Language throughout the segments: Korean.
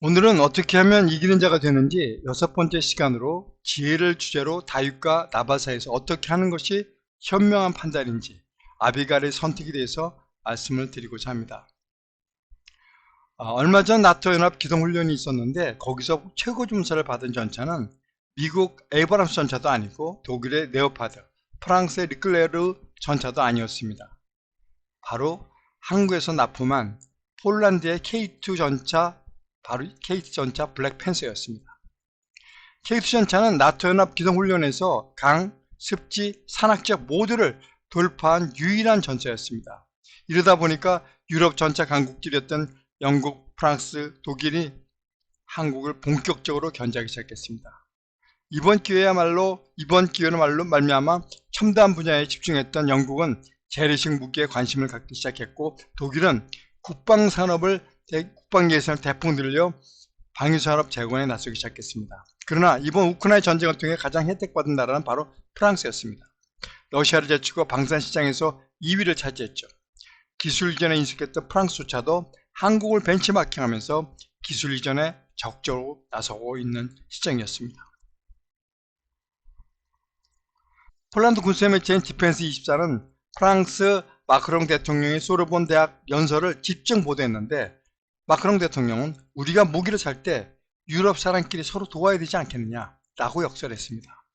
오늘은 어떻게 하면 이기는 자가 되는지 6번째 시간으로 지혜를 주제로 다윗과 나발 사이에서 어떻게 하는 것이 현명한 판단인지 아비갈의 선택에 대해서 말씀을 드리고자 합니다. 얼마 전 나토 연합 기동훈련이 있었는데 거기서 최고 중사를 받은 전차는 미국 에이브람스 전차도 아니고 독일의 레오파드, 프랑스의 르클레르 전차도 아니었습니다. 바로 한국에서 납품한 폴란드의 K2 전차, 바로 K2 전차 블랙팬서였습니다. K2 전차는 나토 연합 기동훈련에서 강, 습지, 산악 지역 모두를 돌파한 유일한 전차였습니다. 이러다 보니까 유럽 전차 강국들이었던 영국, 프랑스, 독일이 한국을 본격적으로 견제하기 시작했습니다. 이번 기회로 말미암아 첨단 분야에 집중했던 영국은 재래식 무기에 관심을 갖기 시작했고, 독일은 국방 예산을 대폭 늘려 방위산업 재건에 나서기 시작했습니다. 그러나 이번 우크라이나 전쟁을 통해 가장 혜택받은 나라는 바로 프랑스였습니다. 러시아를 제치고 방산 시장에서 2위를 차지했죠. 기술 이전에 인식했던 프랑스조차도 한국을 벤치마킹하면서 기술 이전에 적극적으로 나서고 있는 시점이었습니다. 폴란드 군수의 매체인 디펜스24는 프랑스 마크롱 대통령의 소르본 대학 연설을 집중 보도했는데, 마크롱 대통령은 우리가 무기를 살 때 유럽 사람끼리 서로 도와야 되지 않겠느냐 라고 역설했습니다.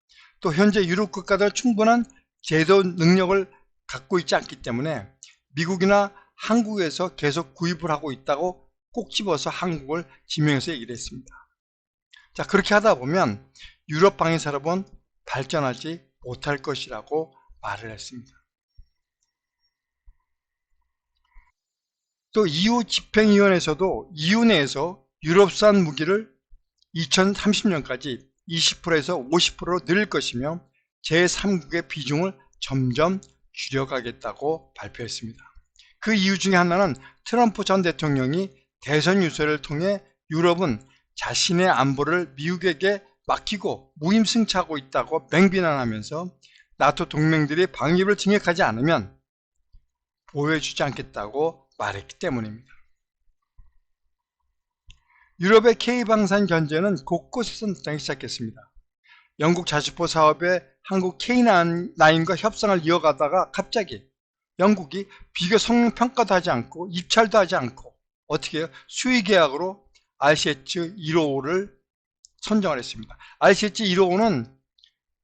또 현재 유럽 국가들 충분한 제도 능력을 갖고 있지 않기 때문에 미국이나 한국에서 계속 구입을 하고 있다고 꼭 집어서 한국을 지명해서 얘기를 했습니다. 자, 그렇게 하다 보면 유럽 방위산업은 발전하지 못할 것이라고 말을 했습니다. 또 EU 집행위원회에서도 EU 내에서 유럽산 무기를 2030년까지 20%에서 50%로 늘릴 것이며 제3국의 비중을 점점 줄여가겠다고 발표했습니다. 그 이유 중에 하나는 트럼프 전 대통령이 대선 유세를 통해 유럽은 자신의 안보를 미국에게 맡기고 무임승차하고 있다고 맹비난하면서 나토 동맹들이 방위를 증액하지 않으면 보호해주지 않겠다고 말했기 때문입니다. 유럽의 K방산 견제는 곳곳에서 나타나기 시작했습니다. 영국 자주포 사업에 한국 K9과 협상을 이어가다가 갑자기 영국이 비교 성능 평가도 하지 않고 입찰도 하지 않고 어떻게 해요? 수의 계약으로 RCH-155를 선정을 했습니다. RCH-155는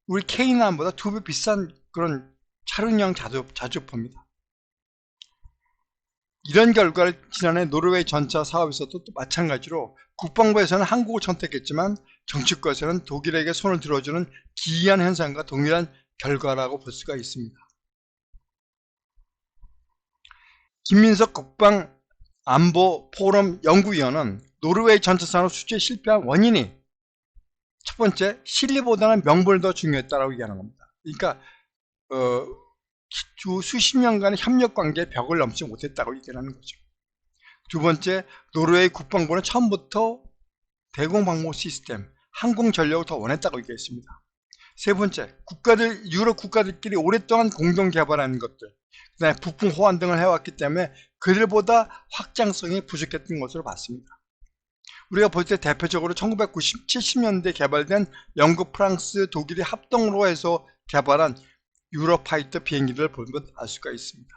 우리 K9보다 2배 비싼 그런 차량용 자주포입니다. 이런 결과를 지난해 노르웨이 전차 사업에서도 또 마찬가지로 국방부에서는 한국을 선택했지만 정치권에서는 독일에게 손을 들어주는 기이한 현상과 동일한 결과라고 볼 수가 있습니다. 김민석 국방안보포럼 연구위원은 노르웨이 전차 산업 수주에 실패한 원인이 첫 번째, 실리보다는 명분이 더 중요했다고 얘기하는 겁니다. 그러니까 수십 년간의 협력관계에 벽을 넘지 못했다고 얘기하는 거죠. 두 번째, 노르웨이 국방부는 처음부터 대공방모 시스템, 항공전력을 더 원했다고 얘기했습니다. 세 번째, 유럽 국가들끼리 오랫동안 공동 개발하는 것들, 그 다음에 북풍 호환 등을 해왔기 때문에 그들보다 확장성이 부족했던 것으로 봤습니다. 우리가 볼 때 대표적으로 1990, 70년대 개발된 영국, 프랑스, 독일이 합동으로 해서 개발한 유로파이터 비행기를 보면 알 수가 있습니다.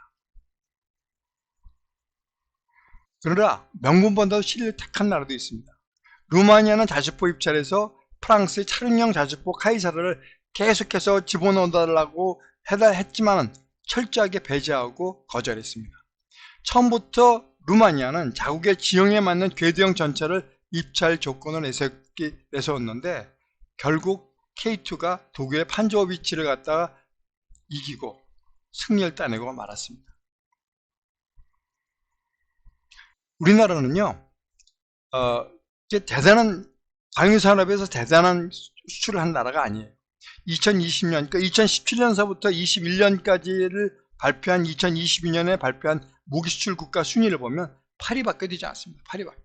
그러나 명분보다도 실리를 택한 나라도 있습니다. 루마니아는 자주포 입찰에서 프랑스의 차량용 자주포 카이사르를 계속해서 집어넣어달라고 했지만 철저하게 배제하고 거절했습니다. 처음부터 루마니아는 자국의 지형에 맞는 궤도형 전차를 입찰 조건을 내세웠는데 결국 K2가 독일의 판조비치를 갖다가 이기고 승리를 따내고 말았습니다. 우리나라는요, 대단한 방위산업에서 대단한 수출을 한 나라가 아니에요. 2020년, 그러니까 2017년서부터 21년까지를 발표한 2022년에 발표한 무기 수출 국가 순위를 보면 8위밖에 되지 않습니다. 8위밖에.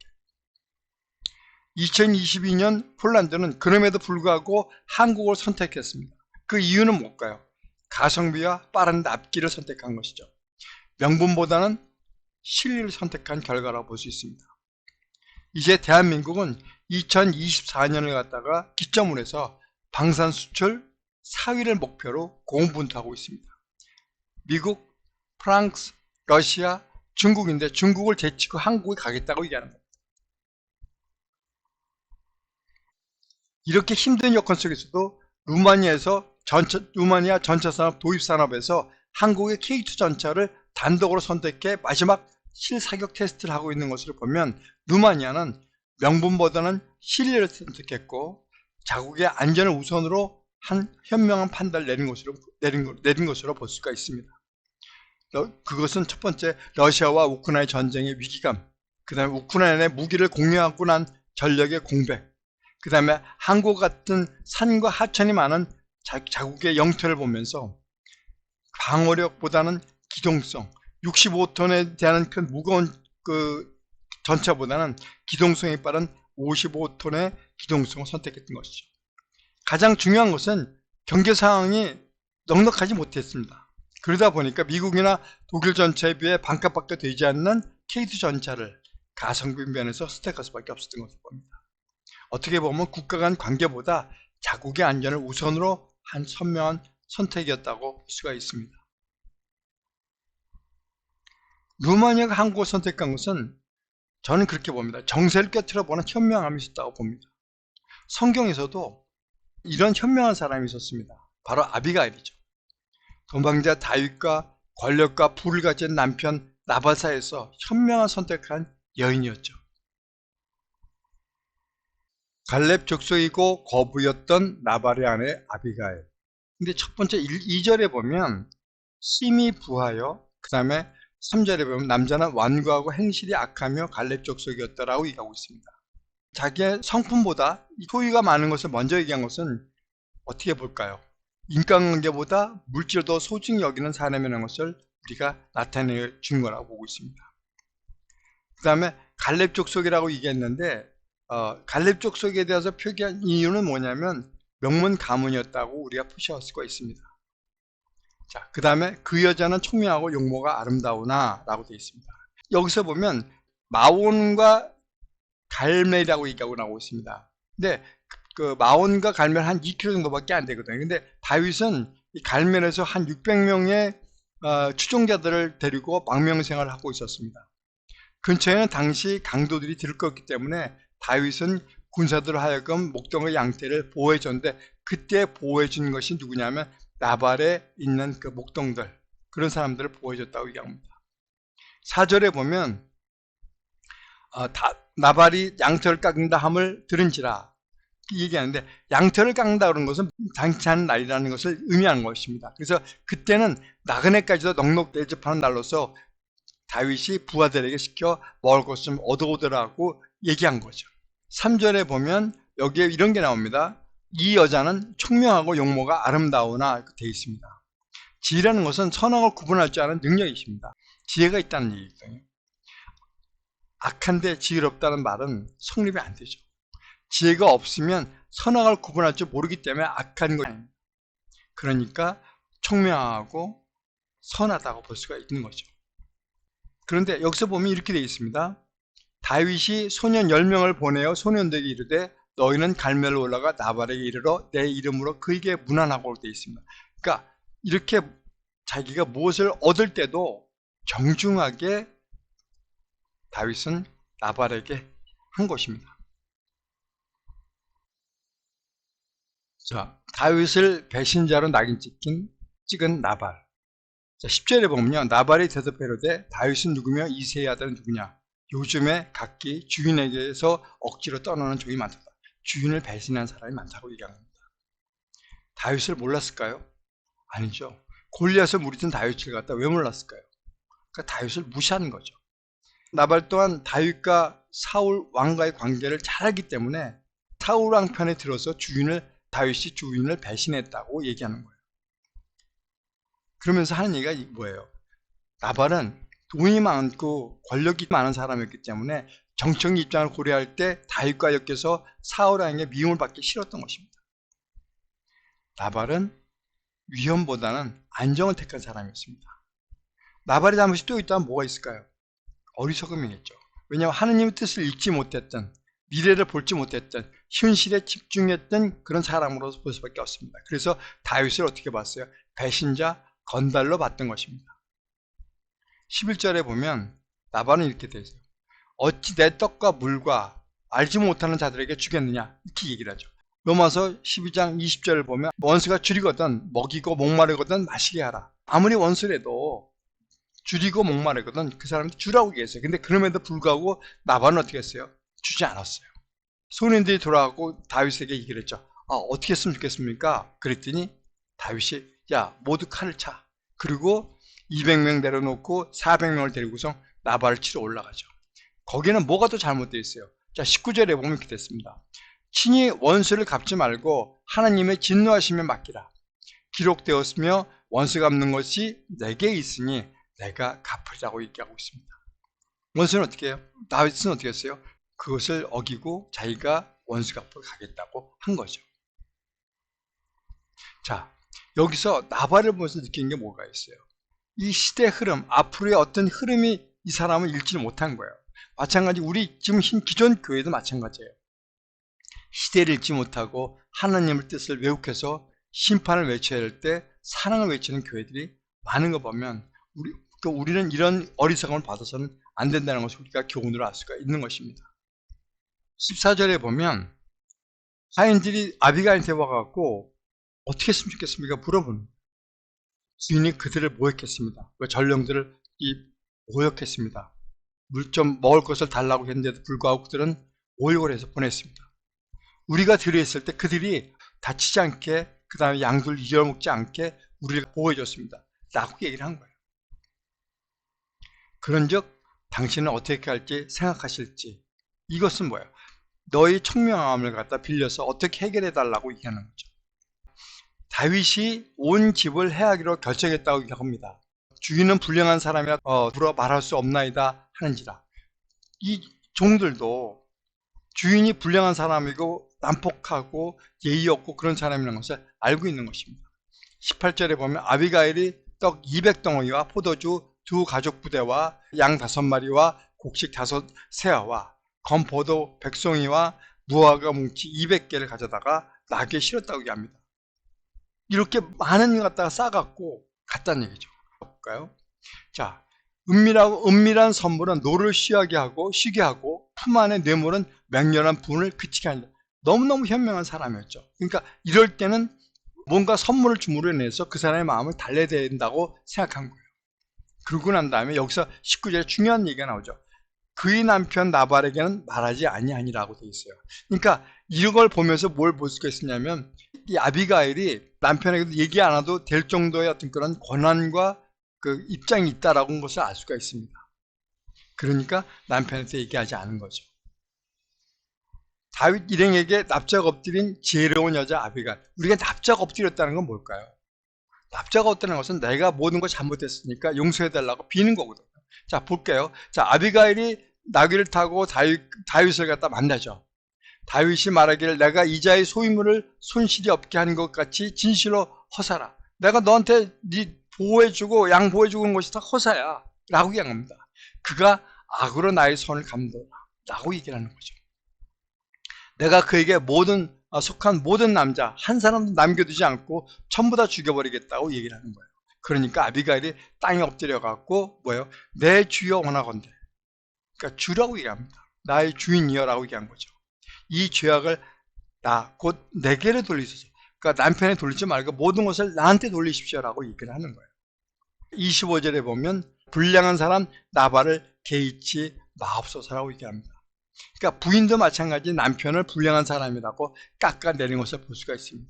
2022년 폴란드는 그럼에도 불구하고 한국을 선택했습니다. 그 이유는 뭘까요? 가성비와 빠른 납기를 선택한 것이죠. 명분보다는 실리를 선택한 결과라고 볼 수 있습니다. 이제 대한민국은 2024년을 갖다가 기점으로 해서 방산 수출 4위를 목표로 고군분투하고 있습니다. 미국, 프랑스, 러시아, 중국인데 중국을 제치고 한국에 가겠다고 얘기하는 겁니다. 이렇게 힘든 여건 속에서도 루마니아 전차산업 도입산업에서 한국의 K2 전차를 단독으로 선택해 마지막 실사격 테스트를 하고 있는 것을 보면 루마니아는 명분보다는 실리를 선택했고 자국의 안전을 우선으로 한 현명한 판단을 내린 것으로 볼 수가 있습니다. 그것은 첫 번째 러시아와 우크라이나 전쟁의 위기감, 그 다음에 우크라이나의 무기를 공유하고 난 전력의 공백, 그 다음에 한국 같은 산과 하천이 많은 자국의 영토를 보면서 방어력보다는 기동성, 65톤에 대한 큰 무거운 전차보다는 기동성이 빠른 55톤의 기동성을 선택했던 것이죠. 가장 중요한 것은 경제 상황이 넉넉하지 못했습니다. 그러다 보니까 미국이나 독일 전차에 비해 반값밖에 되지 않는 K2 전차를 가성비 면에서 선택할 수밖에 없었던 것을 봅니다. 어떻게 보면 국가 간 관계보다 자국의 안전을 우선으로 한 선명한 선택이었다고 볼 수가 있습니다. 루마니아가 한국을 선택한 것은 저는 그렇게 봅니다. 정세를 꿰뚫어보는 현명함이 있었다고 봅니다. 성경에서도 이런 현명한 사람이 있었습니다. 바로 아비가일이죠. 도망자 다윗과 권력과 부를 가진 남편 나발 사이에서 현명한 선택한 여인이었죠. 갈렙 족속이고 거부였던 나발의 아내 아비가일. 근데 첫 번째 2절에 보면 심히 부하여, 그 다음에 3절에 보면 남자는 완고하고 행실이 악하며 갈렙 족속이었다라고 얘기하고 있습니다. 자기의 성품보다 소유가 많은 것을 먼저 얘기한 것은 어떻게 볼까요? 인간관계보다 물질을 더 소중히 여기는 사람이라는 것을 우리가 나타내 준 거라고 보고 있습니다. 그 다음에 갈렙 족속이라고 얘기했는데 갈렙 족속에 대해서 표기한 이유는 뭐냐면 명문 가문이었다고 우리가 표시할 수가 있습니다. 자, 그 다음에 그 여자는 총명하고 용모가 아름다우나 라고 되어 있습니다. 여기서 보면 마온과 갈멜이라고 얘기하고 나오고 있습니다. 근데 그 마온과 갈멜 한 2km 정도밖에 안 되거든요. 근데 다윗은 이 갈멜에서 한 600명의 추종자들을 데리고 망명생활을 하고 있었습니다. 근처에는 당시 강도들이 들끓었기 때문에 다윗은 군사들을 하여금 목동의 양떼를 보호해 줬는데 그때 보호해 준 것이 누구냐면 나발에 있는 그 목동들, 그런 사람들을 보호해 줬다고 얘기합니다. 4절에 보면 나발이 양털을 깎는다 함을 들은지라 얘기하는데 양털을 깎는다 그런 것은 장치하는 날이라는 것을 의미하는 것입니다. 그래서 그때는 나그네까지도 넉넉 대접하는 날로서 다윗이 부하들에게 시켜 먹을 것 좀 얻어오더라고 얘기한 거죠. 3절에 보면 여기에 이런 게 나옵니다. 이 여자는 총명하고 용모가 아름다우나 되어 있습니다. 지혜라는 것은 선악을 구분할 줄 아는 능력이십니다. 지혜가 있다는 얘기거든요. 악한데 지혜롭다는 말은 성립이 안 되죠. 지혜가 없으면 선악을 구분할 줄 모르기 때문에 악한 것이 아닙니다. 그러니까 총명하고 선하다고 볼 수가 있는 거죠. 그런데 여기서 보면 이렇게 되어 있습니다. 다윗이 소년 10명을 보내어 소년들에게 이르되 너희는 갈멜로 올라가 나발에게 이르러 내 이름으로 그에게 문안하고 되어 있습니다. 그러니까 이렇게 자기가 무엇을 얻을 때도 정중하게 다윗은 나발에게 한 것입니다. 자, 다윗을 배신자로 낙인 찍은 나발. 자, 10절에 보면요. 나발이 대답하되 다윗은 누구며 이새의 아들은 누구냐? 요즘에 각기 주인에게서 억지로 떠나는 종이 많다. 주인을 배신한 사람이 많다고 얘기합니다. 다윗을 몰랐을까요? 아니죠. 골리앗을 무리던 다윗을 갖다 왜 몰랐을까요? 그러니까 다윗을 무시하는 거죠. 나발 또한 다윗과 사울 왕과의 관계를 잘 알기 때문에 사울 왕 편에 들어서 다윗이 주인을 배신했다고 얘기하는 거예요. 그러면서 하는 얘기가 뭐예요? 나발은 돈이 많고 권력이 많은 사람이었기 때문에 정치적 입장을 고려할 때 다윗과 엮여서 사울 왕에게 미움을 받기 싫었던 것입니다. 나발은 위험보다는 안정을 택한 사람이었습니다. 나발의 잘못이 또 있다면 뭐가 있을까요? 어리석음이겠죠. 왜냐하면 하느님의 뜻을 읽지 못했던, 미래를 볼지 못했던, 현실에 집중했던 그런 사람으로서 볼 수밖에 없습니다. 그래서 다윗을 어떻게 봤어요? 배신자, 건달로 봤던 것입니다. 11절에 보면 나발은 이렇게 되어 있어요. 어찌 내 떡과 물과 알지 못하는 자들에게 주겠느냐, 이렇게 얘기를 하죠. 로마서 12장 20절을 보면 원수가 줄이거든 먹이고 목마르거든 마시게 하라. 아무리 원수래도 줄이고 목마르거든 그 사람한테 주라고 얘기했어요. 근데 그럼에도 불구하고 나발은 어떻게 했어요? 주지 않았어요. 소년들이 돌아가고 다윗에게 얘기를 했죠. 어떻게 했으면 좋겠습니까? 그랬더니 다윗이 야 모두 칼을 차. 그리고 200명 내려놓고 400명을 데리고서 나발을 치러 올라가죠. 거기는 뭐가 더 잘못되어 있어요? 자, 19절에 보면 이렇게 됐습니다. 친히 원수를 갚지 말고 하나님의 진노하심에 맡기라. 기록되었으며 원수 갚는 것이 내게 있으니 내가 갚으라고 얘기하고 있습니다. 원수는 어떻게 해요? 다윗은 어떻게 했어요? 그것을 어기고 자기가 원수 갚으러 가겠다고 한 거죠. 자, 여기서 나발을 보면서 느낀 게 뭐가 있어요? 이 시대 흐름, 앞으로의 어떤 흐름이 이 사람을 읽지를 못한 거예요. 마찬가지 우리 지금 기존 교회도 마찬가지예요. 시대를 읽지 못하고 하나님의 뜻을 왜곡해서 심판을 외쳐야 할 때 사랑을 외치는 교회들이 많은 거 보면 우리는 이런 어리석음을 받아서는 안 된다는 것을 우리가 교훈으로 알 수가 있는 것입니다. 14절에 보면 하인들이 아비가일한테 와갖고 어떻게 했으면 좋겠습니까? 물어보는 거예요. 주인이 그들을 모욕했습니다. 그 전령들을 모욕했습니다. 물 좀 먹을 것을 달라고 했는데도 불구하고 그들은 모욕을 해서 보냈습니다. 우리가 들어있을 때 그들이 다치지 않게 그 다음에 양들 잊어먹지 않게 우리를 보호해줬습니다. 라고 얘기를 한 거예요. 그런즉 당신은 어떻게 할지 생각하실지. 이것은 뭐예요? 너의 청명함을 갖다 빌려서 어떻게 해결해달라고 얘기하는 거죠. 다윗이 온 집을 해하기로 결정했다고 얘기합니다. 주인은 불량한 사람이라 물어 말할 수 없나이다 하는지라. 이 종들도 주인이 불량한 사람이고 난폭하고 예의 없고 그런 사람이라는 것을 알고 있는 것입니다. 18절에 보면 아비가일이 떡 200덩어리와 포도주 2 가족 부대와 양 5마리와 곡식 5 세아와 건포도 100송이와 무화과 뭉치 200개를 가져다가 나귀에 실었다고 얘기합니다. 이렇게 많은 것 갖다가 싸갖고 갔다는 얘기죠. 볼까요? 자, 은밀한 선물은 노를 쉬게 하고 품 안의 뇌물은 맹렬한 분을 그치게 한다. 너무너무 현명한 사람이었죠. 그러니까 이럴 때는 뭔가 선물을 줌으로 인해서 그 사람의 마음을 달래야 된다고 생각한 거예요. 그러고 난 다음에 여기서 19절에 중요한 얘기가 나오죠. 그의 남편 나발에게는 말하지 아니하니라고 되어 있어요. 그러니까 이걸 보면서 뭘 볼 수가 있었냐면 이 아비가일이 남편에게도 얘기 안 해도 될 정도의 어떤 그런 권한과 그 입장이 있다라는 것을 알 수가 있습니다. 그러니까 남편한테 얘기하지 않은 거죠. 다윗 일행에게 납작 엎드린 지혜로운 여자 아비가일. 우리가 납작 엎드렸다는 건 뭘까요? 납작 엎드리는 것은 내가 모든 걸 잘못했으니까 용서해달라고 비는 거거든요. 자, 볼게요. 자, 아비가일이 나귀를 타고 다윗을 갖다 만나죠. 다윗이 말하기를 내가 이자의 소유물을 손실이 없게 하는 것 같이 진실로 허사라. 내가 너한테 네 보호해주고 양보해주고 온 것이 다 허사야 라고 얘기합니다. 그가 악으로 나의 손을 감도라 라고 얘기를 하는 거죠. 내가 그에게 속한 모든 남자 한 사람도 남겨두지 않고 전부 다 죽여버리겠다고 얘기를 하는 거예요. 그러니까 아비가일이 땅에 엎드려 갖고 뭐예요? 내 주여 원하건대. 그러니까 주라고 얘기합니다. 나의 주인이여 라고 얘기한 거죠. 이 죄악을 곧 내게로 돌리소서. 그러니까 남편에 돌리지 말고 모든 것을 나한테 돌리십시오 라고 얘기를 하는 거예요. 25절에 보면 불량한 사람 나발을 개의치 마옵소서라고 얘기합니다. 그러니까 부인도 마찬가지 남편을 불량한 사람이라고 깎아내린 것을 볼 수가 있습니다.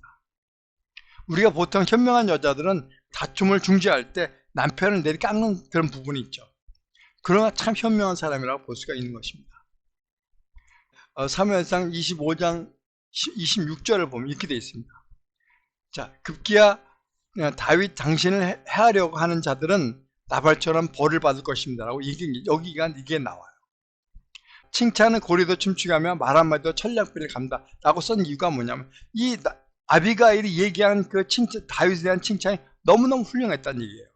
우리가 보통 현명한 여자들은 다툼을 중재할 때 남편을 내리 깎는 그런 부분이 있죠. 그러나 참 현명한 사람이라고 볼 수가 있는 것입니다. 사무엘상 25장 26절을 보면 이렇게 되어 있습니다. 자, 급기야 다윗 당신을 해하려고 하는 자들은 나발처럼 벌을 받을 것입니다 라고 여기가 이게 나와요. 칭찬은 고리도 춤추게 하며 말 한마디도 천냥비를 감다 라고 쓴 이유가 뭐냐면 이 아비가일이 얘기한 그 다윗에 대한 칭찬이 너무너무 훌륭했다는 얘기예요.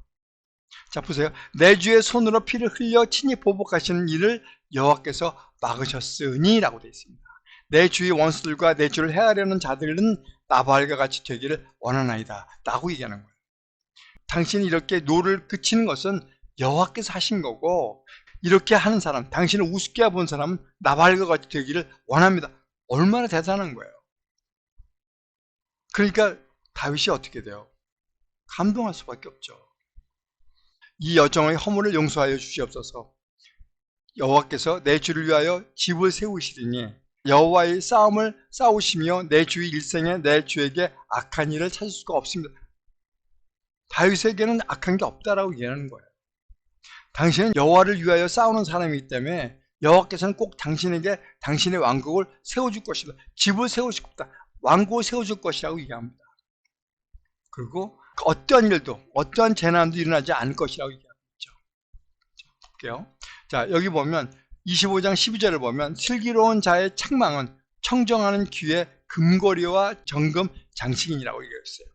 자, 보세요. 내 주의 손으로 피를 흘려 친히 보복하시는 일을 여호와께서 막으셨으니 라고 되어 있습니다. 내 주위 원수들과 내 주를 해하려는 자들은 나발과 같이 되기를 원하나이다 라고 얘기하는 거예요. 당신이 이렇게 노를 그치는 것은 여호와께서 하신 거고, 이렇게 하는 사람, 당신을 우습게 본 사람은 나발과 같이 되기를 원합니다. 얼마나 대단한 거예요. 그러니까 다윗이 어떻게 돼요? 감동할 수밖에 없죠. 이 여정의 허물을 용서하여 주시옵소서. 여호와께서 내 주를 위하여 집을 세우시리니 여호와의 싸움을 싸우시며 내 주의 일생에 내 주에게 악한 일을 찾을 수가 없습니다. 다윗에게는 악한 게 없다라고 얘기하는 거예요. 당신은 여호와를 위하여 싸우는 사람이기 때문에 여호와께서는 꼭 당신에게 당신의 왕국을 세워줄 것이다. 집을 세워줄 것이다. 왕국을 세워줄 것이라고 얘기합니다. 그리고 어떠한 일도, 어떠한 재난도 일어나지 않을 것이라고 얘기하고 있죠. 자, 볼게요. 자, 여기 보면 25장 12절을 보면 슬기로운 자의 책망은 청정하는 귀의 금고리와 정금 장식이라고 얘기했어요.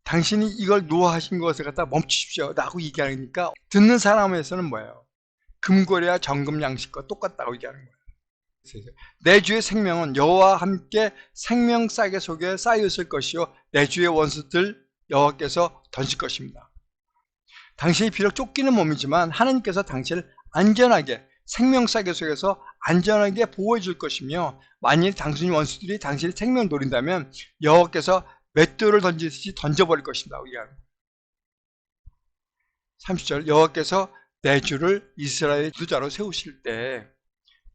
당신이 이걸 노하신 것을 갖다 멈추십시오 라고 얘기하니까 듣는 사람에서는 뭐예요? 금고리와 정금 양식과 똑같다고 얘기하는 거예요. 내 주의 생명은 여호와와 함께 생명싸개 속에 쌓여있을 것이요 내 주의 원수들 여호와께서 던질 것입니다. 당신이 비록 쫓기는 몸이지만 하나님께서 당신을 안전하게 생명싸개 속에서 안전하게 보호해 줄 것이며, 만일 당신의 원수들이 당신의 생명을 노린다면 여호와께서 맷돌을 던지듯이 던져버릴 것입니다. 30절 여호와께서 내 주를 이스라엘의 지도자로 세우실 때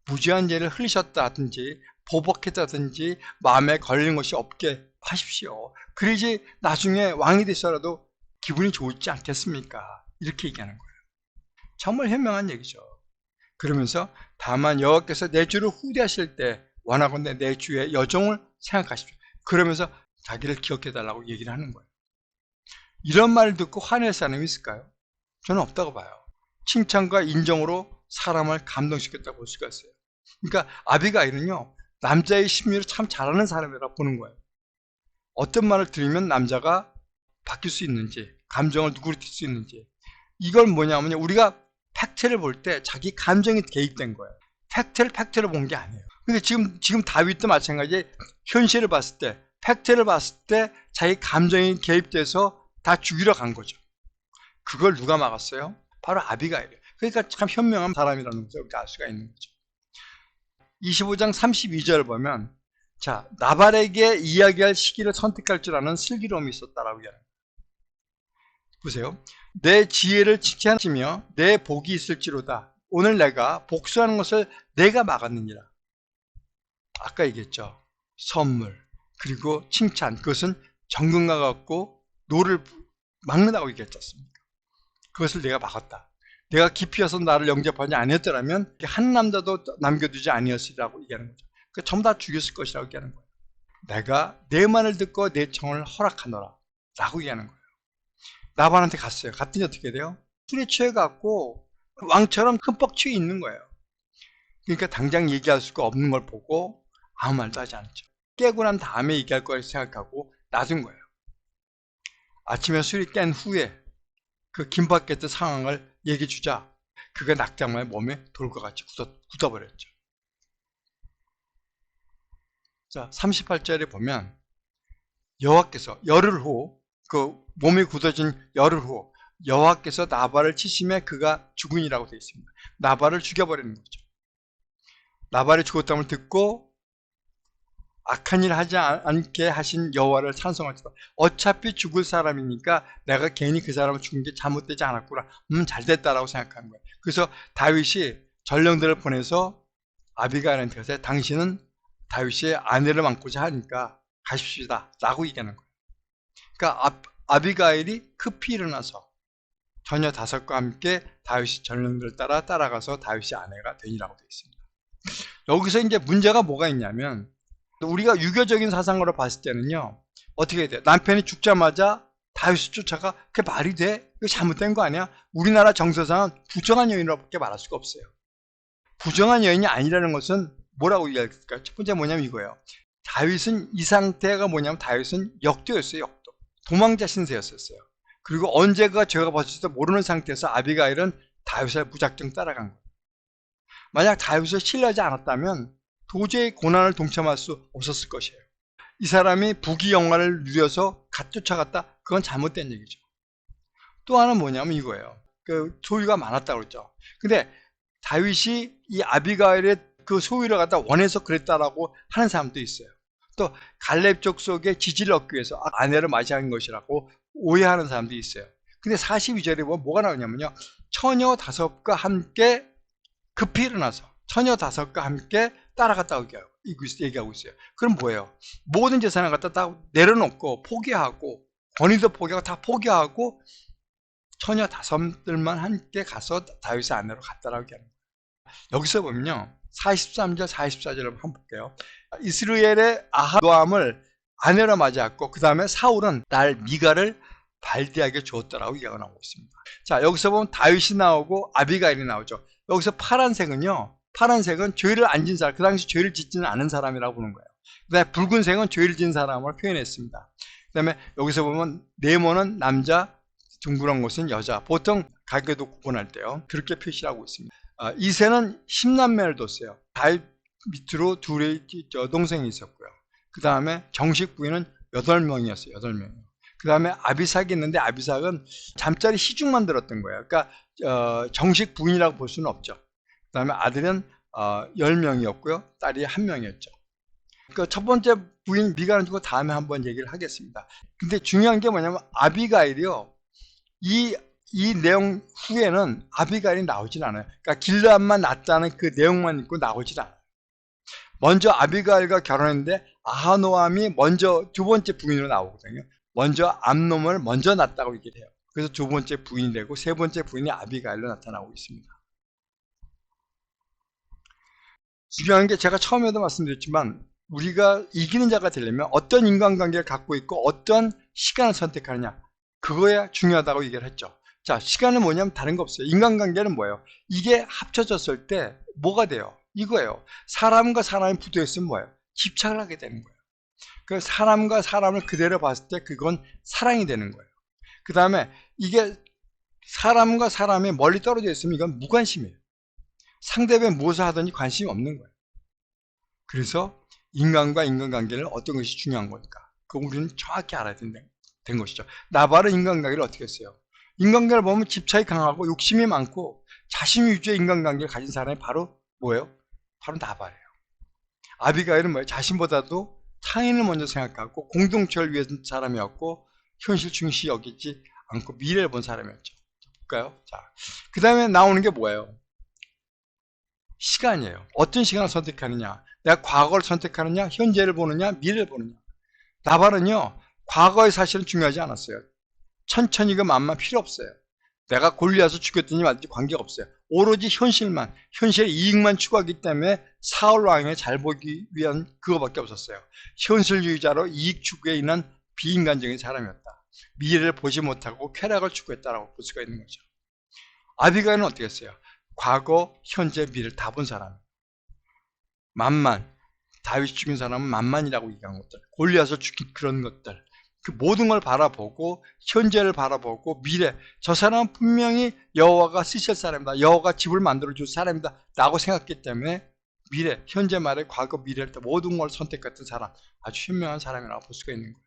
무지한 죄를 흘리셨다든지 보복했다든지 마음에 걸리는 것이 없게 하십시오. 그러지 나중에 왕이 되서라도 기분이 좋지 않겠습니까? 이렇게 얘기하는 거예요. 정말 현명한 얘기죠. 그러면서 다만 여호와께서 내 주를 후대하실 때 원하건대 내 주의 여종을 생각하십시오. 그러면서 자기를 기억해달라고 얘기를 하는 거예요. 이런 말을 듣고 화낼 사람이 있을까요? 저는 없다고 봐요. 칭찬과 인정으로 사람을 감동시켰다고 볼 수가 있어요. 그러니까 아비가일은요, 남자의 심리를 참 잘하는 사람이라고 보는 거예요. 어떤 말을 들으면 남자가 바뀔 수 있는지, 감정을 누그러뜨릴 수 있는지. 이걸 뭐냐면 우리가 팩트를 볼 때 자기 감정이 개입된 거예요. 팩트를 본 게 아니에요. 근데 지금 다윗도 마찬가지. 현실을 봤을 때, 팩트를 봤을 때 자기 감정이 개입돼서 다 죽이러 간 거죠. 그걸 누가 막았어요? 바로 아비가일이에요. 그러니까 참 현명한 사람이라는 것을 우리가 알 수가 있는 거죠. 25장 32절을 보면, 자, 나발에게 이야기할 시기를 선택할 줄 아는 슬기로움이 있었다라고 이야기합니다. 보세요. 내 지혜를 칭찬하시며 내 복이 있을지로다. 오늘 내가 복수하는 것을 내가 막았느니라. 아까 얘기했죠. 선물, 그리고 칭찬, 그것은 정금과 같고 노를 막는다고 얘기했지 않습니까? 그것을 내가 막았다. 내가 깊이 와서 나를 영접하지 아니었더라면 한 남자도 남겨두지 아니었으리라고 얘기하는 거죠. 그러니까 전부 다 죽였을 것이라고 얘기하는 거예요. 내가 내 말을 듣고 내 청을 허락하노라 라고 얘기하는 거예요. 나발한테 갔어요. 갔더니 어떻게 돼요? 술에 취해갖고 왕처럼 흠뻑 취해 있는 거예요. 그러니까 당장 얘기할 수가 없는 걸 보고 아무 말도 하지 않죠. 깨고 난 다음에 얘기할 걸 생각하고 놔둔 거예요. 아침에 술이 깬 후에 그 긴박했던 상황을 얘기해 주자 그가 낙장만에 몸에 돌과 같이 굳어버렸죠. 자, 38절에 보면 여호와께서 열흘 후, 그 몸이 굳어진 열흘 후 여호와께서 나발을 치심에 그가 죽으니라고 되어 있습니다. 나발을 죽여버리는 거죠. 나발이 죽었다는 듣고 악한 일 하지 않게 하신 여호와를 찬송하시다. 어차피 죽을 사람이니까 내가 괜히 그 사람을 죽은 게 잘못되지 않았구나. 잘됐다라고 생각한 거예요. 그래서 다윗이 전령들을 보내서 아비가일한테 가서 당신은 다윗의 아내를 맡고자 하니까 가십시다 라고 얘기하는 거예요. 그러니까 아비가일이 급히 일어나서 처녀 5과 함께 다윗이 전령들을 따라가서 다윗의 아내가 되니라고 되어 있습니다. 여기서 이제 문제가 뭐가 있냐면, 우리가 유교적인 사상으로 봤을 때는요, 어떻게 돼요? 남편이 죽자마자 다윗을 쫓아가? 그게 말이 돼? 이거 잘못된 거 아니야? 우리나라 정서상은 부정한 여인으로밖에 말할 수가 없어요. 부정한 여인이 아니라는 것은 뭐라고 이야기할까요? 첫 번째 뭐냐면 이거예요. 다윗은 이 상태가 뭐냐면 다윗은 역도였어요. 역도. 도망자 신세였었어요. 그리고 언제가 죄가 벌어질지도 모르는 상태에서 아비가일은 다윗을 무작정 따라간 거예요. 만약 다윗을 신뢰하지 않았다면 도저히 고난을 동참할 수 없었을 것이에요. 이 사람이 부귀 영화를 누려서 갓 쫓아갔다? 그건 잘못된 얘기죠. 또 하나는 뭐냐면 이거예요. 그 소유가 많았다고 그랬죠. 근데 다윗이 이 아비가일의 그 소유를 갖다 원해서 그랬다라고 하는 사람도 있어요. 또 갈렙 족속의 지지를 얻기 위해서 아내를 맞이한 것이라고 오해하는 사람도 있어요. 근데 42절에 보면 뭐가 나오냐면요. 처녀 5과 함께 급히 일어나서 처녀 5과 함께 따라갔다고 얘기하고 있어요. 그럼 뭐예요? 모든 재산을 갖다 다 내려놓고 포기하고 권위도 포기하고 다 포기하고 처녀 5들만 함께 가서 다윗의 아내로 갔다라고 얘기합니다. 여기서 보면요. 43절 44절을 한번 볼게요. 이스라엘의 아하노암을 아내로 맞이했고 그 다음에 사울은 딸 미가를 발디에게 주었다라고 얘기가 나오고 있습니다. 자, 여기서 보면 다윗이 나오고 아비가일이 나오죠. 여기서 파란색은요. 파란색은 죄를 안 진 사람, 그 당시 죄를 짓지는 않은 사람이라고 보는 거예요. 그 다음에 붉은색은 죄를 진 사람을 표현했습니다. 그 다음에 여기서 보면 네모는 남자, 둥그런 곳은 여자. 보통 가게도 구분할 때요. 그렇게 표시를 하고 있습니다. 이세는 10남매를 뒀어요. 다윗 밑으로 둘의 여동생이 있었고요. 그 다음에 정식 부인은 8명이었어요. 8명. 그 다음에 아비삭이 있는데 아비삭은 잠자리 시중만 들었던 거예요. 그러니까 정식 부인이라고 볼 수는 없죠. 그 다음에 아들은 10명이었고요. 딸이 1명이었죠. 그 첫 번째 부인 미가는 주고 다음에 한번 얘기를 하겠습니다. 근데 중요한 게 뭐냐면 아비가일이요. 이 내용 후에는 아비가일이 나오질 않아요. 그러니까 길르앗만 낳았다는 그 내용만 있고 나오질 않아요. 먼저 아비가일과 결혼했는데 아하노암이 먼저 두 번째 부인으로 나오거든요. 먼저 암놈을 먼저 낳았다고 얘기를 해요. 그래서 두 번째 부인이 되고 세 번째 부인이 아비가일로 나타나고 있습니다. 중요한 게 제가 처음에도 말씀드렸지만 우리가 이기는 자가 되려면 어떤 인간관계를 갖고 있고 어떤 시간을 선택하느냐 그거야 중요하다고 얘기를 했죠. 자, 시간은 뭐냐면 다른 거 없어요. 인간관계는 뭐예요? 이게 합쳐졌을 때 뭐가 돼요? 이거예요. 사람과 사람이 붙어있으면 뭐예요? 집착을 하게 되는 거예요. 그 사람과 사람을 그대로 봤을 때 그건 사랑이 되는 거예요. 그 다음에 이게 사람과 사람이 멀리 떨어져 있으면 이건 무관심이에요. 상대방이 무엇을 하든지 관심이 없는 거예요. 그래서 인간과 인간관계는 어떤 것이 중요한 거니까 그거 우리는 정확히 알아야 된 것이죠. 나발은 인간관계를 어떻게 했어요? 인간관계를 보면 집착이 강하고 욕심이 많고 자신 위주의 인간관계를 가진 사람이 바로 뭐예요? 바로 나발이에요. 아비가일은 뭐예요? 자신보다도 타인을 먼저 생각하고 공동체를 위한 사람이었고 현실 중시 여기지 않고 미래를 본 사람이었죠. 볼까요? 자, 그 다음에 나오는 게 뭐예요? 시간이에요. 어떤 시간을 선택하느냐? 내가 과거를 선택하느냐? 현재를 보느냐? 미래를 보느냐? 나발은요. 과거의 사실은 중요하지 않았어요. 천천히 그 맘만 필요 없어요. 내가 골리앗을 죽였더니 말든지 관계가 없어요. 오로지 현실만, 현실의 이익만 추구하기 때문에 사울 왕에 잘 보기 위한 그거밖에 없었어요. 현실주의자로 이익 추구에 인한 비인간적인 사람이었다. 미래를 보지 못하고 쾌락을 추구했다라고 볼 수가 있는 거죠. 아비가일은 어떻게 했어요? 과거, 현재, 미래를 다 본 사람. 만만, 다윗이 죽인 사람은 만만이라고 얘기한 것들, 골리앗을 죽인 그런 것들, 그 모든 걸 바라보고 현재를 바라보고 미래, 저 사람은 분명히 여호와가 쓰실 사람이다, 여호와가 집을 만들어줄 사람이다 라고 생각했기 때문에 미래, 현재 말에 과거, 미래를 모든 걸 선택했던 사람, 아주 현명한 사람이라고 볼 수가 있는 거예요.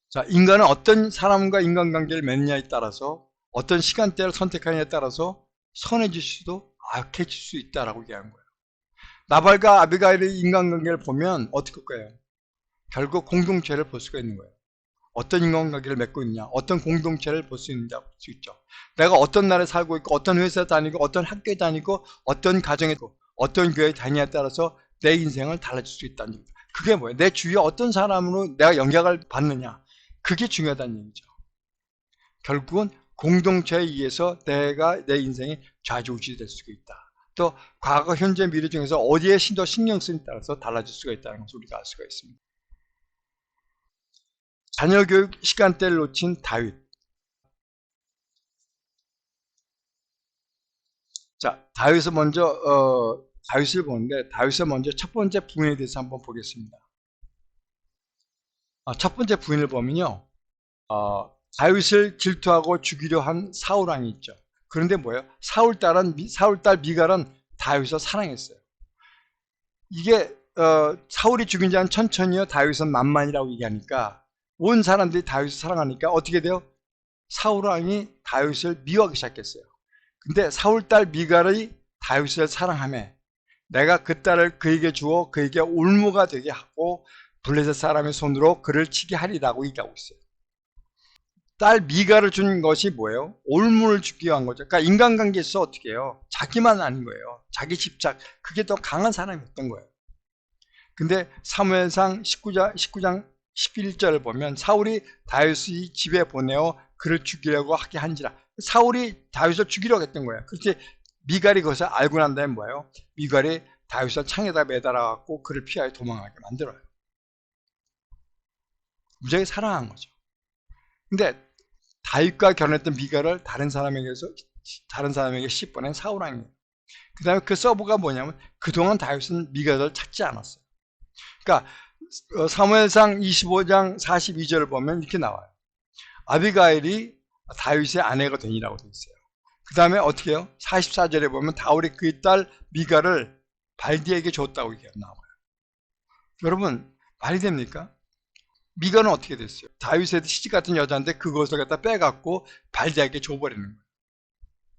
자, 인간은 어떤 사람과 인간관계를 맺느냐에 따라서 어떤 시간대를 선택하느냐에 따라서 선해질 수도 악해질 수 있다라고 얘기하는 거예요. 나발과 아비가일의 인간관계를 보면 어떻게 할 거예요? 결국 공동체를 볼 수가 있는 거예요. 어떤 인간관계를 맺고 있느냐, 어떤 공동체를 볼 수 있느냐 볼 수 있죠. 내가 어떤 나라에 살고 있고 어떤 회사에 다니고 어떤 학교에 다니고 어떤 가정에 있고 어떤 교회에 다니냐에 따라서 내 인생을 달라질 수 있다는 얘기죠. 그게 뭐예요? 내 주위에 어떤 사람으로 내가 영향을 받느냐, 그게 중요하다는 얘기죠. 결국은 공동체에 의해서 내가 내 인생이 좌지우지 될 수가 있다. 또 과거, 현재, 미래 중에서 어디에 더 신경 쓰느냐에 따라서 달라질 수가 있다는 것을 우리가 알 수가 있습니다. 자녀 교육 시간대를 놓친 다윗. 자, 다윗을 보는데 다윗을 먼저 첫 번째 부인에 대해서 한번 보겠습니다. 첫 번째 부인을 보면요, 다윗을 질투하고 죽이려 한 사울 왕이 있죠. 그런데 뭐예요? 사울딸 미갈은 다윗을 사랑했어요. 이게 사울이 죽인 지 한 천천히요, 다윗은 만만이라고 얘기하니까 온 사람들이 다윗을 사랑하니까 어떻게 돼요? 사울 왕이 다윗을 미워하기 시작했어요. 근데 사울딸 미갈이 다윗을 사랑하며 내가 그 딸을 그에게 주어 그에게 올무가 되게 하고 블레셋 사람의 손으로 그를 치게 하리라고 얘기하고 있어요. 딸 미갈을 준 것이 뭐예요? 올무를 주기 위한 거죠. 그러니까 인간관계에서 어떻게 해요? 자기만 아닌 거예요. 자기 집착, 그게 더 강한 사람이었던 거예요. 근데 사무엘상 19장 11절을 보면 사울이 다윗이 집에 보내어 그를 죽이려고 하게 한지라, 사울이 다윗을 죽이려고 했던 거예요. 그렇게 미갈이 그것을 알고 난 다음에 뭐예요? 미갈이 다윗을 창에다 매달아 갖고 그를 피하여 도망가게 만들어요. 무지하게 사랑한 거죠. 근데 다윗과 결혼했던 미갈을 다른 사람에게 씹어낸 사울 왕이에요. 그 다음에 그 서브가 뭐냐면 그동안 다윗은 미갈을 찾지 않았어요. 그러니까 사무엘상 25장 42절을 보면 이렇게 나와요. 아비가일이 다윗의 아내가 되니라고 되어 있어요. 그 다음에 어떻게 해요? 44절에 보면 다윗이 그의 딸 미갈을 발디에게 줬다고 나와요. 여러분, 말이 됩니까? 미갈은 어떻게 됐어요? 다윗의 시집 같은 여자인데 그것을 갖다 빼갖고 발디에게 줘버리는 거예요.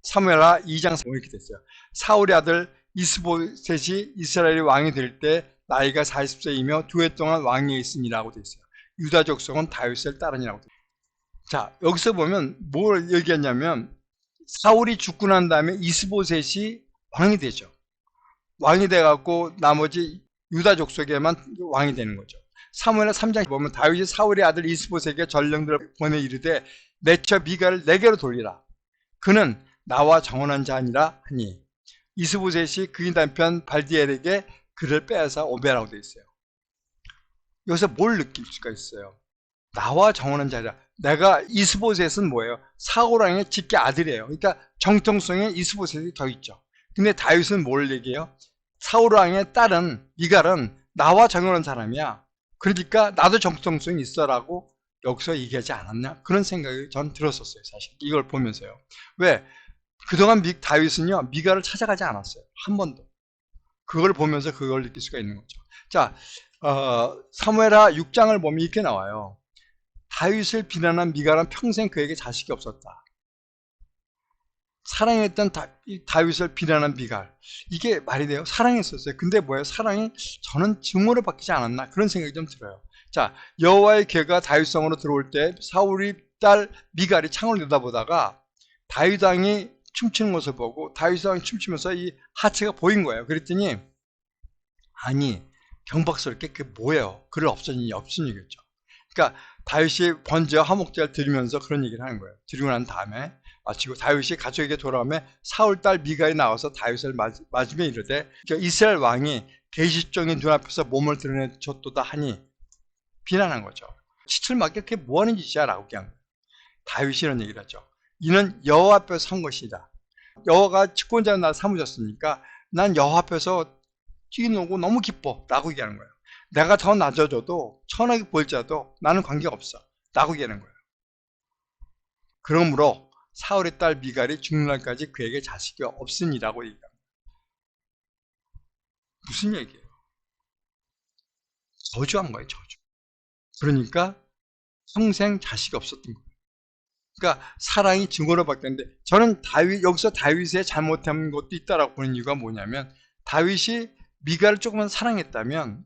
사무엘하 2장 3절 이렇게 됐어요. 사울의 아들 이스보셋이 이스라엘의 왕이 될 때 나이가 40세이며 2해 동안 왕위에 있으니라고 되어 있어요. 유다 족속은 다윗을 따르니라고 되어 있어요. 자, 여기서 보면 뭘 얘기했냐면 사울이 죽고 난 다음에 이스보셋이 왕이 되죠. 왕이 돼갖고 나머지 유다 족속에만 왕이 되는 거죠. 사무엘하 3장에 보면 다윗이 사울의 아들 이스보셋에게 전령들을 보내 이르되 내처 미갈을 내게로 돌리라. 그는 나와 정혼한 자 아니라 하니 이스보셋이 그의 남편 발디엘에게 그를 빼앗아 오베라고 되어 있어요. 여기서 뭘 느낄 수가 있어요? 나와 정혼한 자라. 내가 이스보셋은 뭐예요? 사울왕의 직계 아들이에요. 그러니까 정통성에 이스보셋이 더 있죠. 근데 다윗은 뭘 얘기해요? 사울왕의 딸은 미갈은 나와 정혼한 사람이야. 그러니까 나도 정통성이 있어라고 여기서 얘기하지 않았냐? 그런 생각이 전 들었었어요. 사실 이걸 보면서요. 왜? 그동안 다윗은요 미갈을 찾아가지 않았어요. 한 번도. 그걸 보면서 그걸 느낄 수가 있는 거죠. 자, 사무엘하 6장을 보면 이렇게 나와요. 다윗을 비난한 미갈은 평생 그에게 자식이 없었다. 사랑했던 다윗을 비난한 미갈, 이게 말이 돼요? 사랑했었어요. 근데 뭐예요? 사랑이 저는 증오를 받지 않았나, 그런 생각이 좀 들어요. 자, 여호와의 궤가 다윗성으로 들어올 때 사울의 딸 미갈이 창을 내다보다가 다윗 왕이 춤추는 것을 보고 다윗 왕이 춤추면서 이 하체가 보인 거예요. 그랬더니 아니 경박스럽게 그게 뭐예요? 그를 없으니겠죠. 그러니까 다윗이 먼저 화목제를 드리면서 그런 얘기를 하는 거예요. 드리고 난 다음에 마치고 다윗이 가족에게 돌아오면 사울 딸 미갈이 나와서 다윗을 맞으며 이르되 이스라엘 왕이 계집종의 눈앞에서 몸을 드러내줬도다 하니 비난한 거죠. 치칠 맞게 그게 뭐하는 짓이야 라고 얘기한 거예요. 다윗이 이런 얘기를 하죠. 이는 여호와 앞에서 산 것이다. 여호와가 치권자는 나를 삼으셨으니까 난 여호와 앞에서 뛰노고 너무 기뻐 라고 얘기하는 거예요. 내가 더 낮아져도 천하게 보일지라도 나는 관계가 없어 라고 얘기하는 거예요. 그러므로 사울의 딸 미갈이 죽는 날까지 그에게 자식이 없으니라고 얘기합니다. 무슨 얘기예요? 저주한 거예요. 저주. 그러니까 평생 자식이 없었던 거예요. 그러니까 사랑이 증오로 바뀌었는데, 저는 여기서 다윗의 잘못한 것도 있다라고 보는 이유가 뭐냐면, 다윗이 미갈을 조금만 사랑했다면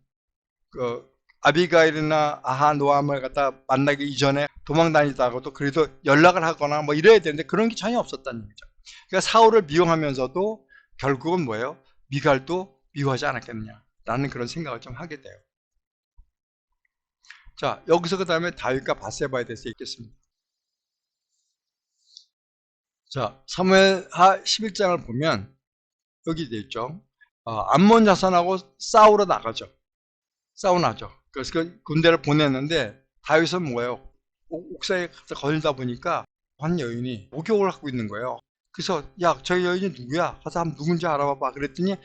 아비가일이나 아하노함을 갖다 만나기 이전에 도망 다니다가도 그래도 연락을 하거나 뭐 이래야 되는데 그런 게 전혀 없었다는 얘기죠. 그러니까 사울을 미워하면서도 결국은 뭐예요? 미갈도 미워하지 않았겠느냐라는 그런 생각을 좀 하게 돼요. 자, 여기서 그 다음에 다윗과 바세바에 대해서 읽겠습니다. 자, 사무엘하 11장을 보면 여기 되어 있죠. 암몬 자손하고 싸우러 나가죠. 싸우나죠. 그래서 그 군대를 보냈는데 다윗은 뭐예요? 옥사에 걸리다 보니까 한 여인이 목욕을 하고 있는 거예요. 그래서 야, 저 여인이 누구야? 가서 한번 누군지 알아봐봐. 그랬더니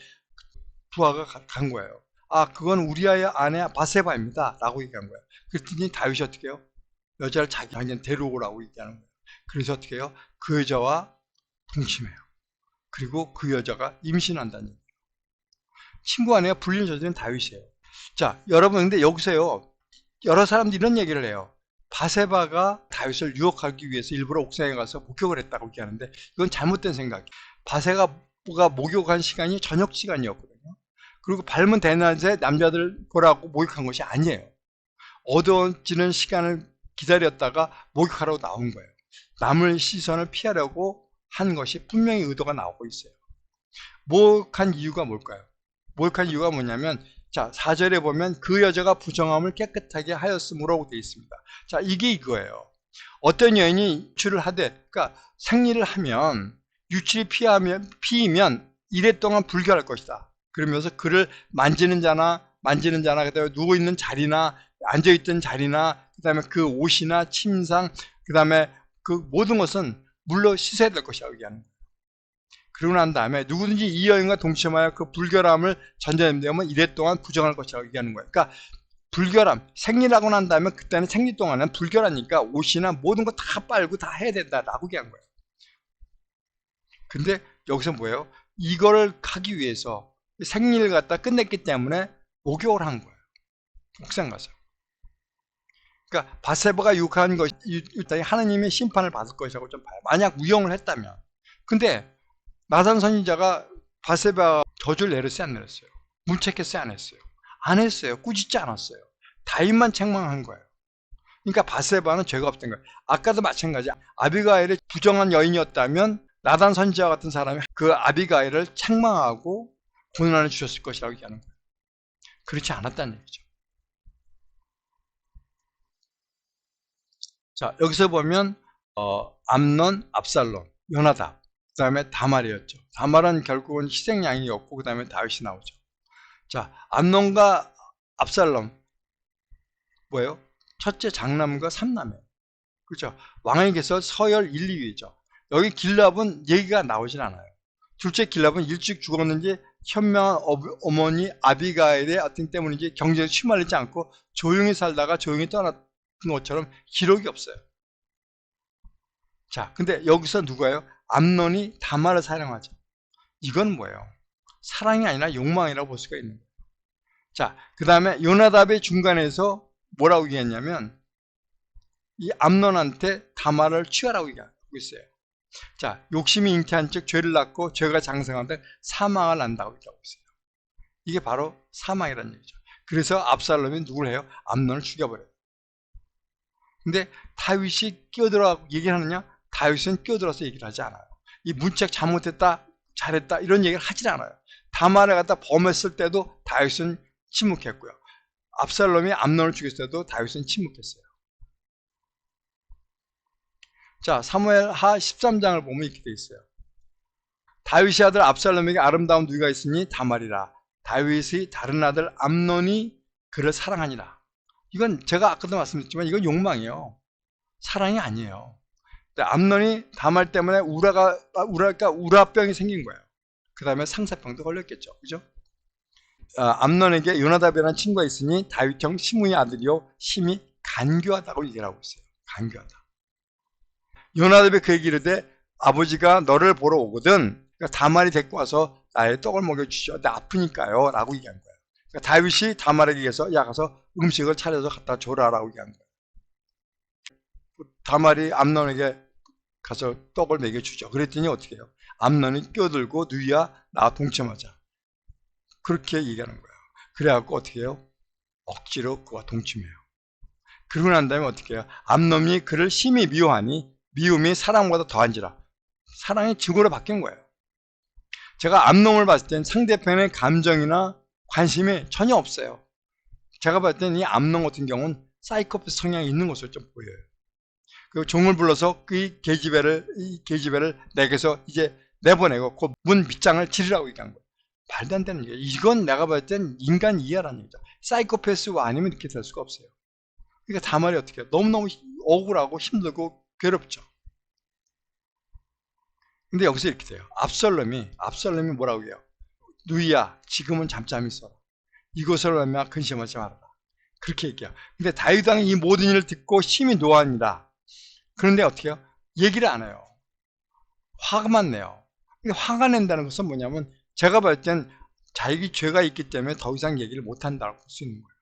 부하가 간 거예요. 아, 그건 우리아의 아내 바세바입니다 라고 얘기한 거예요. 그랬더니 다윗이 어떻게 해요? 여자를 자기 방에 데려오라고 얘기하는 거예요. 그래서 어떻게 해요? 그 여자와 동침해요. 그리고 그 여자가 임신한다는 얘기예요. 친구 아내가 불륜 저지른 다윗이에요. 자, 여러분, 근데 여기서요, 여러 사람들이 이런 얘기를 해요. 바세바가 다윗을 유혹하기 위해서 일부러 옥상에 가서 목욕을 했다고 얘기하는데, 이건 잘못된 생각이에요. 바세바가 목욕한 시간이 저녁 시간이었거든요. 그리고 밝은 대낮에 남자들 보라고 목욕한 것이 아니에요. 어두워지는 시간을 기다렸다가 목욕하라고 나온 거예요. 남을 시선을 피하려고 한 것이 분명히 의도가 나오고 있어요. 목욕한 이유가 뭘까요? 목욕한 이유가 뭐냐면, 자, 4절에 보면 그 여자가 부정함을 깨끗하게 하였으므로 되어 있습니다. 자, 이게 이거예요. 어떤 여인이 유출을 하되, 그러니까 생리를 하면, 유출이 피이면 이래 동안 불결할 것이다. 그러면서 그를 만지는 자나, 그다음에 누워있는 자리나, 앉아있던 자리나, 그다음에 그 옷이나 침상, 그다음에 그 모든 것은 물로 씻어야 될 것이라고 얘기하는 거예요. 그러고 난 다음에 누구든지 이 여인과 동침하여 그 불결함을 전제되면 이래 동안 부정할 것이라고 얘기하는 거예요. 그러니까 불결함, 생리라고 난 다음에 그때는 생리 동안은 불결하니까 옷이나 모든 거 다 빨고 다 해야 된다라고 얘기한 거예요. 근데 여기서 뭐예요? 이거를 하기 위해서 생리를 갖다 끝냈기 때문에 목욕을 한 거예요. 옥상 가서. 그러니까 바세바가 유혹한 것이 일단 하나님의 심판을 받을 것이라고 좀 봐요. 만약 우영을 했다면. 근데 나단 선지자가 바세바 저주를 내렸어요, 안 내렸어요? 문책했어요, 안 했어요? 안 했어요. 꾸짖지 않았어요. 다윗만 책망한 거예요. 그러니까 바세바는 죄가 없던 거예요. 아까도 마찬가지야. 아비가일이 부정한 여인이었다면 나단 선지자 같은 사람이 그 아비가일을 책망하고 고난을 주셨을 것이라고 얘기하는 거예요. 그렇지 않았다는 얘기죠. 자, 여기서 보면 암논, 압살롬, 요나답, 그 다음에 다말이었죠. 다말은 결국은 희생양이었고 그 다음에 다윗이 나오죠. 자, 암논과 압살롬 뭐예요? 첫째 장남과 삼남이에요. 그렇죠? 왕에게서 서열 1, 2위죠. 여기 길랍은 얘기가 나오진 않아요. 둘째 길랍은 일찍 죽었는지 현명한 어머니 아비가일의 어떤 때문인지 경쟁에 휘말리지 않고 조용히 살다가 조용히 떠났던 것처럼 기록이 없어요. 자, 근데 여기서 누가요? 암논이 다말을 사랑하죠. 이건 뭐예요? 사랑이 아니라 욕망이라고 볼 수가 있는 거예요. 자, 그 다음에 요나답의 중간에서 뭐라고 얘기했냐면 이 암논한테 다말을 취하라고 얘기하고 있어요. 자, 욕심이 잉태한 즉 죄를 낳고 죄가 장성한데 사망을 난다고 얘기하고 있어요. 이게 바로 사망이라는 얘기죠. 그래서 압살롬이 누굴 해요? 암논을 죽여버려요. 근데 다윗이 끼어들어가고 얘기를 하느냐? 다윗은 끼어들어서 얘기를 하지 않아요. 이 문책 잘못했다, 잘했다 이런 얘기를 하질 않아요. 다말을 갖다 범했을 때도 다윗은 침묵했고요. 압살롬이 암논을 죽였을 때도 다윗은 침묵했어요. 자, 사무엘하 13장을 보면 이렇게 돼 있어요. 다윗의 아들 압살롬에게 아름다운 누이가 있으니 다말이라. 다윗의 다른 아들 암논이 그를 사랑하니라. 이건 제가 아까도 말씀드렸지만 이건 욕망이에요. 사랑이 아니에요. 암논이 다말 때문에 우라병이 생긴 거예요. 그 다음에 상사병도 걸렸겠죠. 그죠? 암논에게 요나답이라는 친구가 있으니 다윗형 시므의 아들이요 심히 간교하다고 얘기를 하고 있어요. 간교하다. 요나답이 그에게 이르되 아버지가 너를 보러 오거든 그러니까 다말이 데리고 와서 나의 떡을 먹여주시오. 나 아프니까요 라고 얘기한 거예요. 그러니까 다윗이 다말에게 해서 야 가서 음식을 차려서 갖다 줘라 라고 얘기한 거예요. 다말이 암논에게 가서 떡을 먹여주죠. 그랬더니 어떻게 해요? 암논이 끼어들고 누이야 나 동침하자. 그렇게 얘기하는 거예요. 그래갖고 어떻게 해요? 억지로 그와 동침해요. 그러고 난 다음에 어떻게 해요? 암논이 그를 심히 미워하니 미움이 사랑보다 더한지라. 사랑이 증오로 바뀐 거예요. 제가 암논을 봤을 땐 상대편의 감정이나 관심이 전혀 없어요. 제가 봤을 땐 이 암논 같은 경우는 사이코패스 성향이 있는 것으로 좀 보여요. 그 종을 불러서 이 계집애를 내게서 이제 내보내고 그 문 밑장을 치르라고 얘기한 거예요. 말도 안 되는 얘기예요. 이건 내가 봤을 땐 인간 이해라는 얘기죠. 사이코패스가 아니면 이렇게 될 수가 없어요. 그러니까 다말이 어떻게 해요? 너무너무 억울하고 힘들고 괴롭죠. 근데 여기서 이렇게 돼요. 압살롬이 뭐라고 해요? 누이야, 지금은 잠잠히 있어라. 이것을 얼마 근심하지 말아라. 그렇게 얘기해요. 근데 다윗 왕이 이 모든 일을 듣고 심히 노하니라. 그런데 어떻게 해요? 얘기를 안 해요. 화가만 내요. 근데 화가 낸다는 것은 뭐냐면 제가 볼 땐 자기 죄가 있기 때문에 더 이상 얘기를 못한다고 볼 수 있는 거예요.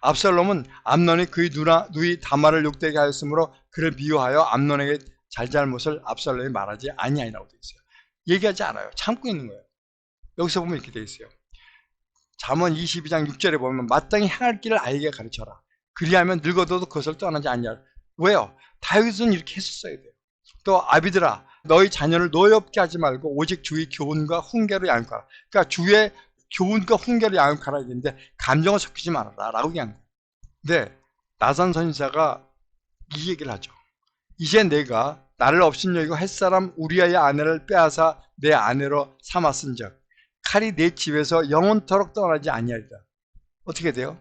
압살롬은 암논이 그의 누이 다말을 욕되게 하였으므로 그를 미워하여 암논에게 잘잘못을 압살롬이 말하지 아니하니라고 되어 있어요. 얘기하지 않아요. 참고 있는 거예요. 여기서 보면 이렇게 되어 있어요. 잠언 22장 6절에 보면 마땅히 행할 길을 아이에게 가르쳐라. 그리하면 늙어도 그것을 떠나지 않냐. 왜요? 다윗은 이렇게 했었어야 돼요. 또 아비들아 너희 자녀를 노엽게 하지 말고 오직 주의 교훈과 훈계로 양육하라. 그러니까 주의 교훈과 훈계로 양육하라 했는데 감정을 섞이지 말아라 라고 얘기한 거예요. 근데 나산 선지자가 이 얘기를 하죠. 이제 내가 나를 업신 여기고 햇사람 우리아의 아내를 빼앗아 내 아내로 삼았은즉 칼이 내 집에서 영원토록 떠나지 아니하리라. 어떻게 돼요?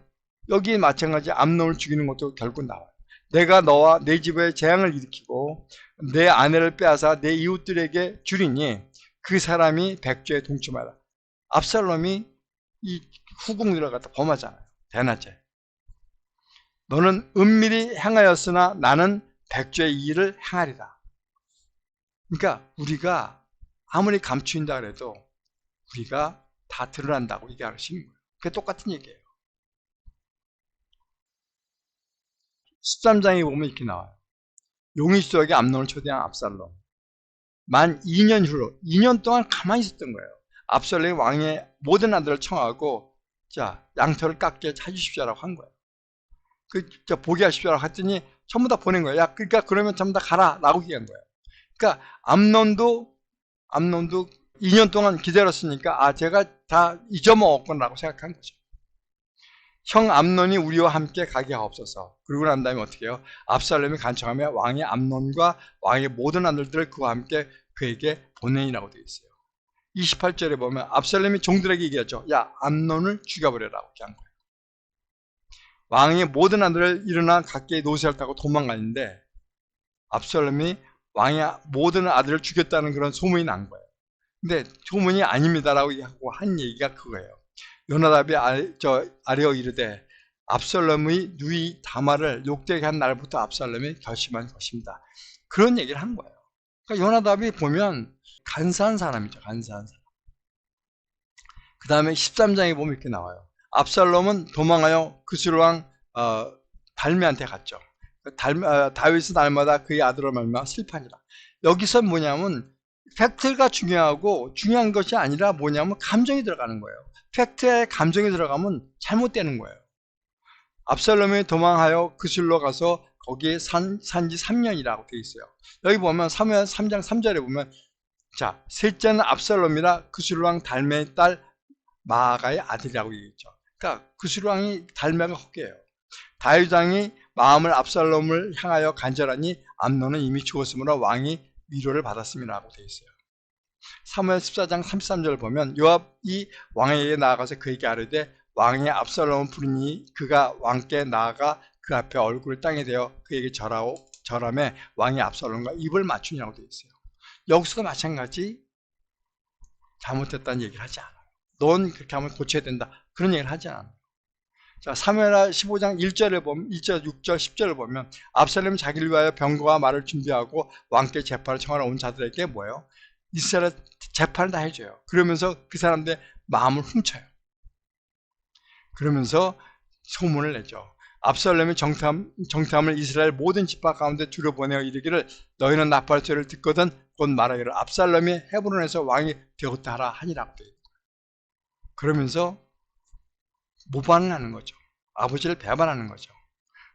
여기 마찬가지 암논을 죽이는 것도 결국 나와요. 내가 너와 내 집에 재앙을 일으키고 내 아내를 빼앗아 내 이웃들에게 주리니 그 사람이 백죄에 동침하라. 압살롬이 이 후궁들을 갖다 범하잖아요. 대낮에. 너는 은밀히 행하였으나 나는 백죄의 일을 행하리라. 그러니까 우리가 아무리 감추인다 그래도 우리가 다 드러난다고 얘기하시는 거예요. 그게 똑같은 얘기예요. 13장에 보면 이렇게 나와요. 용의 수역에 암논을 초대한 압살롬. 만 2년 후로 2년 동안 가만히 있었던 거예요. 압살롬이 왕의 모든 아들을 청하고 자 양털을 깎게 해주십시오라고 한 거예요. 보게 하십시오라고 했더니 전부 다 보낸 거예요. 야 그러니까 그러면 전부 다 가라라고 얘기한 거예요. 그러니까 암논도 2년 동안 기다렸으니까 아 제가 다 잊어먹었구나라고 생각한 거죠. 형 암논이 우리와 함께 가게 하옵소서. 그러고 난 다음에 어떻게 해요? 압살롬이 간청하며 왕의 암논과 왕의 모든 아들들을 그와 함께 그에게 보내니라고 되어 있어요. 28절에 보면 압살롬이 종들에게 얘기하죠. 야 암논을 죽여버려라고 얘기한 거예요. 왕의 모든 아들을 일어나 각기 노새를 타고 도망가는데 압살롬이 왕의 모든 아들을 죽였다는 그런 소문이 난 거예요. 근데 소문이 아닙니다라고 한 얘기가 그거예요. 요나답이 아뢰어 이르되 압살롬의 누이 다말을 욕되게 한 날부터 압살롬이 결심한 것입니다. 그런 얘기를 한 거예요. 그러니까 요나답이 보면 간사한 사람이죠. 간사한 사람. 그 다음에 13장에 보면 이렇게 나와요. 압살롬은 도망하여 그술왕 달메한테 갔죠. 다윗은 날마다 그의 아들을 말미암아 슬퍼하니라. 여기서 뭐냐면 팩트가 중요하고 중요한 것이 아니라 뭐냐면 감정이 들어가는 거예요. 팩트에 감정이 들어가면 잘못되는 거예요. 압살롬이 도망하여 그술로 가서 거기에 산지 3년이라고 되어 있어요. 여기 보면 사무엘 3장 3절에 보면 자 셋째는 압살롬이라 그술왕 달메의 딸 마아가의 아들이라고 얘기했죠. 그러니까 그술왕이 달메가 헛개예요. 다윗 왕이 마음을 압살롬을 향하여 간절하니 암논은 이미 죽었으므로 왕이 위로를 받았음이라고 되어 있어요. 사무엘 14장 33절을 보면 요압이 왕에게 나아가서 그에게 아뢰되 왕이 압살롬을 부르니 그가 왕께 나아가 그 앞에 얼굴을 땅에 대어 그에게 절하며 왕이 압살롬과 입을 맞추니라고 되어 있어요. 여기서도 마찬가지 잘못했다는 얘기를 하지 않아요. 넌 그렇게 하면 고쳐야 된다. 그런 얘기를 하지 않아요. 자, 사무엘하 15장 1절을 보면 1절, 6절, 10절을 보면 압살롬이 자기를 위하여 병거와 말을 준비하고 왕께 재판을 청하러 온 자들에게 뭐예요? 이스라엘 재판을 다 해줘요. 그러면서 그 사람들의 마음을 훔쳐요. 그러면서 소문을 내죠. 압살롬이 정탐을 이스라엘 모든 지파 가운데 들여보내어 이르기를 너희는 나팔 소리를 듣거든 곧 말하기를 압살롬이 헤브론에서 왕이 되었다 하라 하니라고 되어 있어요. 그러면서 모방을 하는 거죠. 아버지를 배반하는 거죠.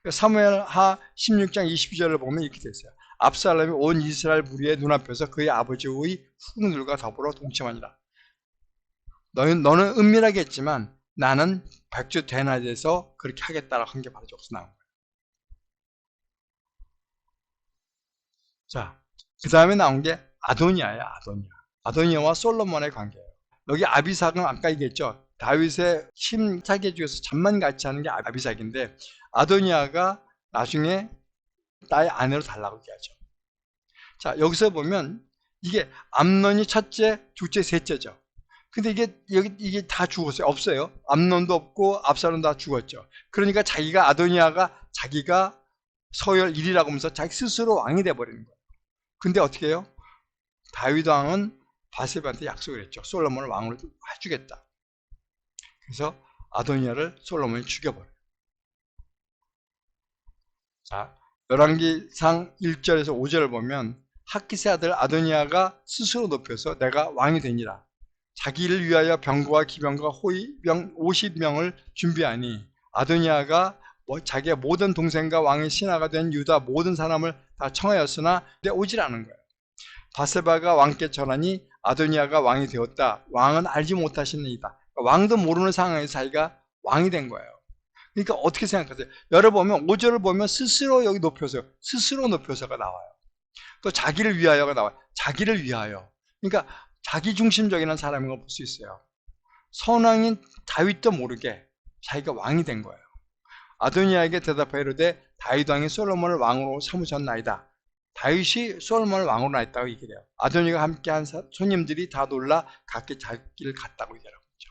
사무엘하 16장 22절을 보면 이렇게 되어 있어요. 압살롬이 온 이스라엘 무리의 눈앞에서 그의 아버지의 후궁들과 더불어 동침하니라. 너는 은밀하게 했지만 나는 백주 대낮에서 그렇게 하겠다라고 한 게 바로 여기서 나온 거예요. 자, 그 다음에 나온 게 아도니아예요. 아도니아와 솔로몬의 관계예요. 여기 아비삭은 아까 얘기했죠. 다윗의 심사계 중에서 잠만 같이 하는 게 아비삭인데 아도니아가 나중에 나의 아내로 달라고 얘기하죠. 자, 여기서 보면 이게 암논이 첫째, 둘째, 셋째죠. 근데 이게 다 죽었어요. 없어요. 암논도 없고 압살롬도 다 죽었죠. 그러니까 아도니아가 자기가 서열 1위라고 하면서 자기 스스로 왕이 돼버리는 거예요. 근데 어떻게 해요? 다윗 왕은 바세바한테 약속을 했죠. 솔로몬을 왕으로 해주겠다. 그래서 아도니아를 솔로몬이 죽여버려요. 자, 열왕기상 1절에서 5절을 보면 학기스의 아들 아도니아가 스스로 높여서 내가 왕이 되니라. 자기를 위하여 병거와 기병과 호위병 50명을 준비하니 아도니아가 자기의 모든 동생과 왕의 신하가 된 유다 모든 사람을 다 청하였으나 오질 않은 거예요. 바세바가 왕께 전하니 아도니아가 왕이 되었다. 왕은 알지 못하시는 이다. 왕도 모르는 상황에서 자기가 왕이 된 거예요. 그러니까 어떻게 생각하세요? 열어보면 5절을 보면 스스로 여기 스스로 높여서가 나와요. 또 자기를 위하여가 나와요. 자기를 위하여. 그러니까 자기 중심적인 사람인 걸 볼 수 있어요. 선왕인 다윗도 모르게 자기가 왕이 된 거예요. 아도니아에게 대답하여 이르되 다윗 왕이 솔로몬을 왕으로 삼으셨나이다. 다윗이 솔로몬을 왕으로 했다고 얘기해요. 아도니아가 함께한 손님들이 다 놀라 각기 자기 길을 갔다고 얘기하고 있죠.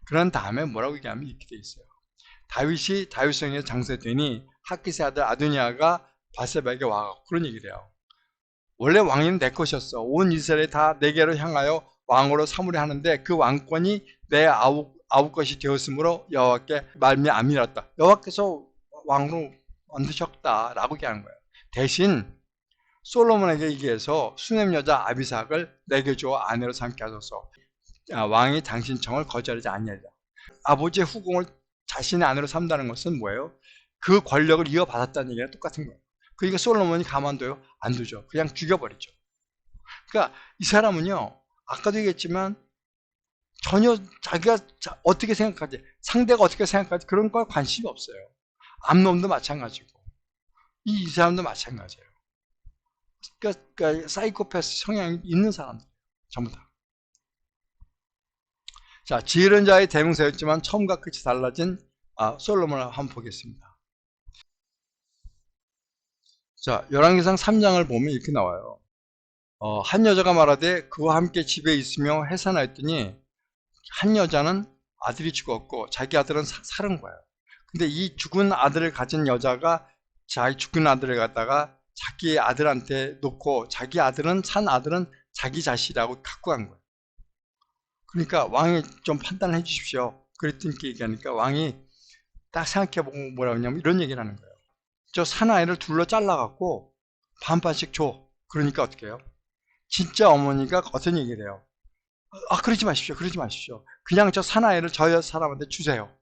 그런 다음에 뭐라고 얘기하면 이렇게 돼 있어요. 다윗이 다윗성에 장세되니 학기스의 아들 아도니아가 바세바에게 와서 그런 얘기를 해요. 원래 왕위는 내 것이었어. 온 이스라엘이 다 내게로 향하여 왕으로 삼으려 하는데 그 왕권이 내 아우 것이 되었으므로 여호와께 말미암이었다. 여호와께서 왕으로 만드셨다라고 얘기하는 거예요. 대신 솔로몬에게 얘기해서 수넴 여자 아비삭을 내게 주어 아내로 삼게 하소서. 왕이 당신 청을 거절하지 아니하리라. 아버지의 후궁을 자신의 아내로 삼다는 것은 뭐예요? 그 권력을 이어받았다는 얘기랑 똑같은 거예요. 그러니까 솔로몬이 가만둬요? 안 두죠. 그냥 죽여버리죠. 그러니까 이 사람은요, 아까도 얘기했지만 전혀 자기가 어떻게 생각하지, 상대가 어떻게 생각하지 그런 거에 관심이 없어요. 암놈도 마찬가지고 이 사람도 마찬가지예요. 그러니까 사이코패스 성향이 있는 사람들 전부 다. 자, 지혜로운 자의 대명사였지만 처음과 끝이 달라진 솔로몬을 한번 보겠습니다. 자, 열왕기상 3장을 보면 이렇게 나와요. 한 여자가 말하되 그와 함께 집에 있으며 해산하였더니 한 여자는 아들이 죽었고 자기 아들은 살은 거예요. 근데 이 죽은 아들을 가진 여자가 자기 죽은 아들을 갖다가 자기 아들한테 놓고 자기 아들은 산 아들은 자기 자식이라고 갖고 간 거예요. 그러니까 왕이 좀 판단을 해 주십시오. 그랬더니 얘기하니까 왕이 딱 생각해보고 뭐라고 하냐면 이런 얘기를 하는 거예요. 저 사나이를 둘러 잘라갖고 반반씩 줘. 그러니까 어떻게 해요? 진짜 어머니가 어떤 얘기를 해요? 그러지 마십시오. 그러지 마십시오. 그냥 저 사나이를 저 사람한테 주세요.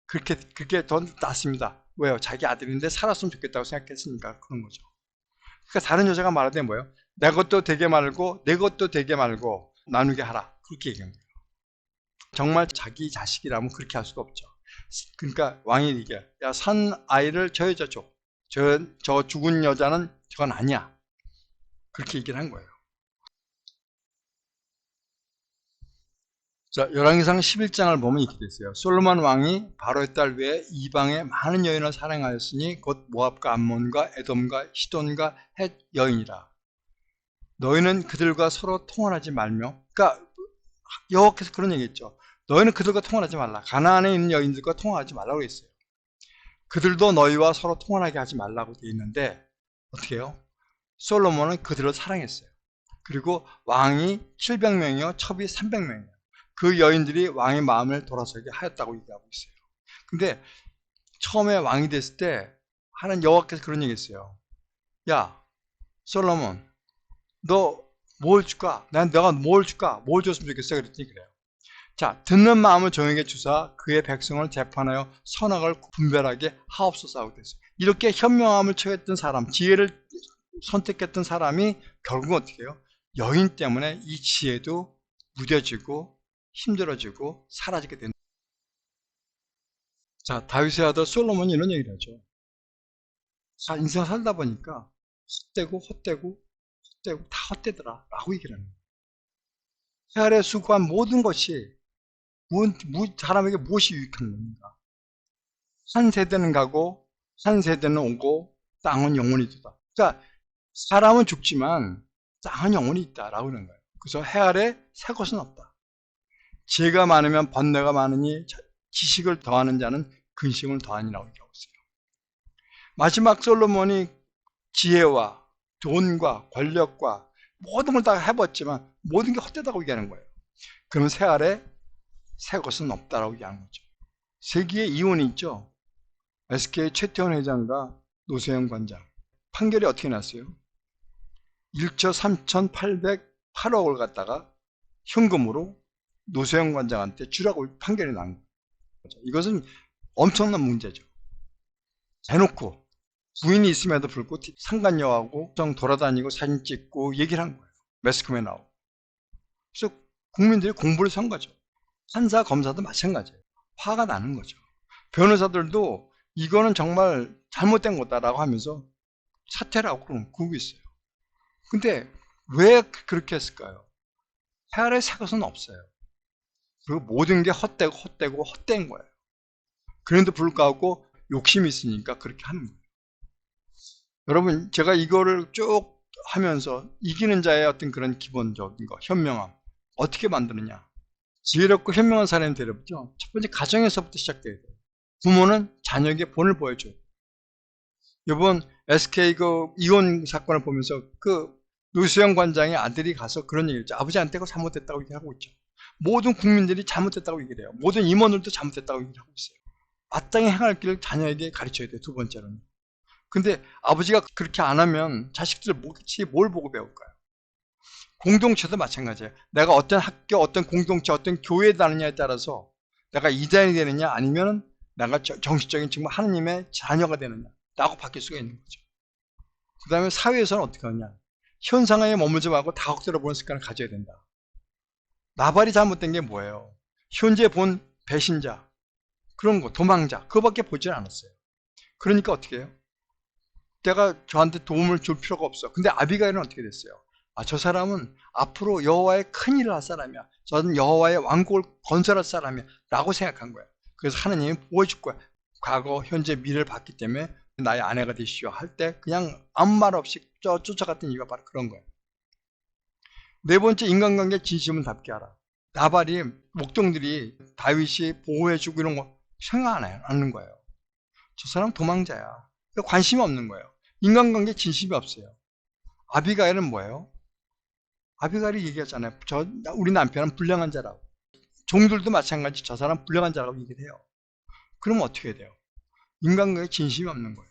그게 더 낫습니다. 왜요? 자기 아들인데 살았으면 좋겠다고 생각했으니까 그런 거죠. 그러니까 다른 여자가 말하되 뭐예요? 내 것도 되게 말고 내 것도 되게 말고 나누게 하라. 그렇게 얘기한 거예요. 정말 자기 자식이라면 그렇게 할 수가 없죠. 그러니까 왕이 얘기해. 야, 산 아이를 저 여자 줘. 저 죽은 여자는 저건 아니야. 그렇게 얘기를 한 거예요. 자, 열왕기상 11장을 보면 이렇게 됐어요. 솔로몬 왕이 바로의 딸 외에 이방의 많은 여인을 사랑하였으니 곧 모압과 암몬과 에돔과 시돈과 헷 여인이라. 너희는 그들과 서로 통혼하지 말며, 그러니까 여호와께서 그런 얘기했죠. 너희는 그들과 통혼하지 말라. 가나안에 있는 여인들과 통혼하지 말라고 했어요. 그들도 너희와 서로 통혼하게 하지 말라고 되어 있는데 어떻게 해요? 솔로몬은 그들을 사랑했어요. 그리고 왕이 700명이요 첩이 300명이에요. 그 여인들이 왕의 마음을 돌아서게 하였다고 얘기하고 있어요. 근데 처음에 왕이 됐을 때 하는 여호와께서 그런 얘기 했어요. 야, 솔로몬, 너 뭘 줄까? 내가 뭘 줄까? 뭘 줬으면 좋겠어? 그랬더니 그래요. 자, 듣는 마음을 종에게 주사 그의 백성을 재판하여 선악을 분별하게 하옵소서 하고 됐어요. 이렇게 현명함을 처했던 사람, 지혜를 선택했던 사람이 결국은 어떻게 해요? 여인 때문에 이 지혜도 무뎌지고 힘들어지고 사라지게 된다. 자, 다윗의 아들 솔로몬이 이런 얘기를 하죠. 인생 살다 보니까 헛되고 다 헛되더라 라고 얘기를 합니다. 세월에 수고한 모든 것이 사람에게 무엇이 유익한 겁니까? 한 세대는 가고 한 세대는 오고 땅은 영원히 두다. 그러니까 사람은 죽지만 땅은 영원히 있다라고 하는 거예요. 그래서 해 아래 새 것은 없다. 지혜가 많으면 번뇌가 많으니 지식을 더하는 자는 근심을 더하니라고 얘기하고 있어요. 마지막 솔로몬이 지혜와 돈과 권력과 모든 걸 다 해봤지만 모든 게 헛되다고 얘기하는 거예요. 그러면 새 아래 새 것은 없다라고 얘기하는 거죠. 세기의 이혼이 있죠. SK 최태원 회장과 노세영 관장. 판결이 어떻게 났어요? 1조 3,808억을 갖다가 현금으로 노세영 관장한테 주라고 판결이 난 거죠. 이것은 엄청난 문제죠. 대놓고 부인이 있음에도 불구하고 상간녀하고 돌아다니고 사진 찍고 얘기를 한 거예요. 매스컴에 나오고. 그래서 국민들이 공부를 선 거죠. 판사, 검사도 마찬가지예요. 화가 나는 거죠. 변호사들도 이거는 정말 잘못된 거다라고 하면서 사퇴를 하고 그러고 있어요. 근데 왜 그렇게 했을까요? 새 아래 새 것은 없어요. 그리고 모든 게 헛되고 헛된 거예요. 그런데 불구하고 욕심이 있으니까 그렇게 하는 거예요. 여러분, 제가 이거를 쭉 하면서 이기는 자의 어떤 그런 기본적인 거, 현명함, 어떻게 만드느냐. 지혜롭고 현명한 사람이 되려면요, 첫 번째 가정에서부터 시작돼야 돼요. 부모는 자녀에게 본을 보여줘요. 이번 SK 그 이혼 사건을 보면서 그 노수영 관장의 아들이 가서 그런 얘기를 했죠. 아버지한테 그 잘못됐다고 얘기하고 있죠. 모든 국민들이 잘못됐다고 얘기를 해요. 모든 임원들도 잘못됐다고 얘기를 하고 있어요. 마땅히 행할 길을 자녀에게 가르쳐야 돼요. 두 번째로는. 근데 아버지가 그렇게 안 하면 자식들 뭘 보고 배울까요? 공동체도 마찬가지예요. 내가 어떤 학교, 어떤 공동체, 어떤 교회에 다니냐에 따라서 내가 이단이 되느냐 아니면 내가 정신적인 정말 하느님의 자녀가 되느냐 라고 바뀔 수가 있는 거죠. 그 다음에 사회에서는 어떻게 하느냐. 현상에 머물지 말고 다각도로 보는 습관을 가져야 된다. 나발이 잘못된 게 뭐예요? 현재 본 배신자, 그런 거, 도망자, 그거밖에 보질 않았어요. 그러니까 어떻게 해요? 내가 저한테 도움을 줄 필요가 없어. 근데 아비가일은 어떻게 됐어요? 아, 저 사람은 앞으로 여호와의 큰 일을 할 사람이야. 저는 여호와의 왕국을 건설할 사람이야. 라고 생각한 거야. 그래서 하나님이 보여줄 거야. 과거, 현재, 미래를 봤기 때문에 나의 아내가 되시오 할 때 그냥 아무 말 없이 쫓아갔던 이유가 바로 그런 거예요. 네 번째, 인간관계 진심은 답게 하라. 나발이 목동들이 다윗이 보호해주고 이런 거 생각 안 해요. 않는 거예요. 저 사람 도망자야. 관심이 없는 거예요. 인간관계 진심이 없어요. 아비가일은 뭐예요? 아비가일이 얘기하잖아요. 우리 남편은 불량한 자라고. 종들도 마찬가지 저 사람 불량한 자라고 얘기를 해요. 그러면 어떻게 돼요? 인간관계에 진심이 없는 거예요.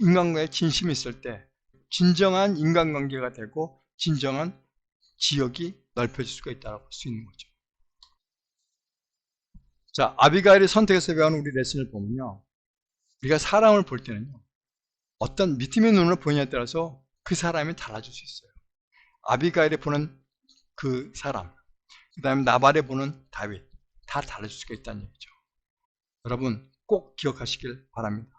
인간관계에 진심이 있을 때 진정한 인간관계가 되고 진정한 지역이 넓혀질 수가 있다고 볼 수 있는 거죠. 자, 아비가일의 선택에서 배우는 우리 레슨을 보면요. 우리가 사람을 볼 때는요. 어떤 믿음의 눈으로 보느냐에 따라서 그 사람이 달라질 수 있어요. 아비가일이 보는 그 사람, 그 다음에 나발에 보는 다윗, 다 달라질 수가 있다는 얘기죠. 여러분 꼭 기억하시길 바랍니다.